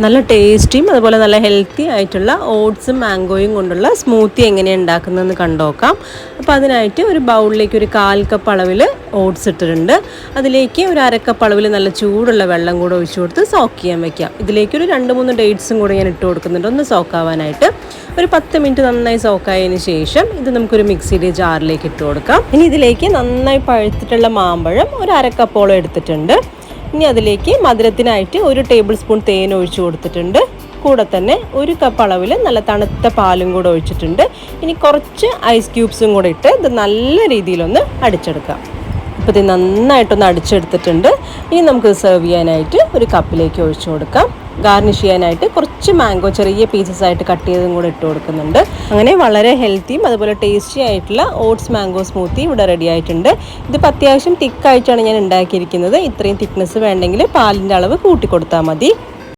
നല്ല ടേസ്റ്റിയും അതുപോലെ നല്ല ഹെൽത്തി ആയിട്ടുള്ള ഓട്സും മാംഗോയും കൊണ്ടുള്ള സ്മൂത്തി എങ്ങനെയാണ് ഉണ്ടാക്കുന്നതെന്ന് കണ്ടുനോക്കാം. അപ്പോൾ അതിനായിട്ട് ഒരു ബൗളിലേക്ക് ഒരു 1/4 കപ്പ് അളവിൽ ഓട്സ് ഇട്ടിട്ടുണ്ട്. അതിലേക്ക് ഒരു 1/2 കപ്പ് അളവിൽ നല്ല ചൂടുള്ള വെള്ളം കൂടെ ഒഴിച്ചു കൊടുത്ത് സോക്ക് ചെയ്യാൻ വെക്കാം. ഇതിലേക്ക് ഒരു 2-3 ഡേറ്റ്സും കൂടെ ഞാൻ ഇട്ട് കൊടുക്കുന്നുണ്ട് ഒന്ന് സോക്കാവാനായിട്ട്. ഒരു 10 മിനിറ്റ് നന്നായി സോക്കായതിന് ശേഷം ഇത് നമുക്കൊരു മിക്സിയുടെ ജാറിലേക്ക് ഇട്ട് കൊടുക്കാം. ഇനി ഇതിലേക്ക് നന്നായി പഴുത്തിട്ടുള്ള മാമ്പഴം ഒരു 1/2 കപ്പോളം എടുത്തിട്ടുണ്ട്. ഇനി അതിലേക്ക് മധുരത്തിനായിട്ട് 1 ടേബിൾ സ്പൂൺ തേൻ ഒഴിച്ചു കൊടുത്തിട്ടുണ്ട്. കൂടെ തന്നെ 1 കപ്പ് അളവിൽ നല്ല തണുത്ത പാലും കൂടെ ഒഴിച്ചിട്ടുണ്ട്. ഇനി കുറച്ച് ഐസ് ക്യൂബ്സും കൂടെ ഇട്ട് ഇത് നല്ല രീതിയിലൊന്ന് അടിച്ചെടുക്കാം. ഇപ്പോൾ ഇത് നന്നായിട്ടൊന്ന് അടിച്ചെടുത്തിട്ടുണ്ട്. ഇനി നമുക്ക് സെർവ് ചെയ്യാനായിട്ട് ഒരു കപ്പിലേക്ക് ഒഴിച്ചു കൊടുക്കാം. ഗാർണിഷ് ചെയ്യാനായിട്ട് കുറച്ച് മാംഗോ ചെറിയ പീസസ് ആയിട്ട് കട്ട് ചെയ്തതും കൂടെ ഇട്ട് കൊടുക്കുന്നുണ്ട്. അങ്ങനെ വളരെ ഹെൽത്തിയും അതുപോലെ ടേസ്റ്റി ആയിട്ടുള്ള ഓട്സ് മാംഗോ സ്മൂത്തി ഇവിടെ റെഡി ആയിട്ടുണ്ട്. ഇതിപ്പോൾ അത്യാവശ്യം തിക്കായിട്ടാണ് ഞാൻ ഉണ്ടാക്കിയിരിക്കുന്നത്. ഇത്രയും തിക്നെസ് വേണ്ടെങ്കിൽ പാലിൻ്റെ അളവ് കൂട്ടി കൊടുത്താൽ മതി.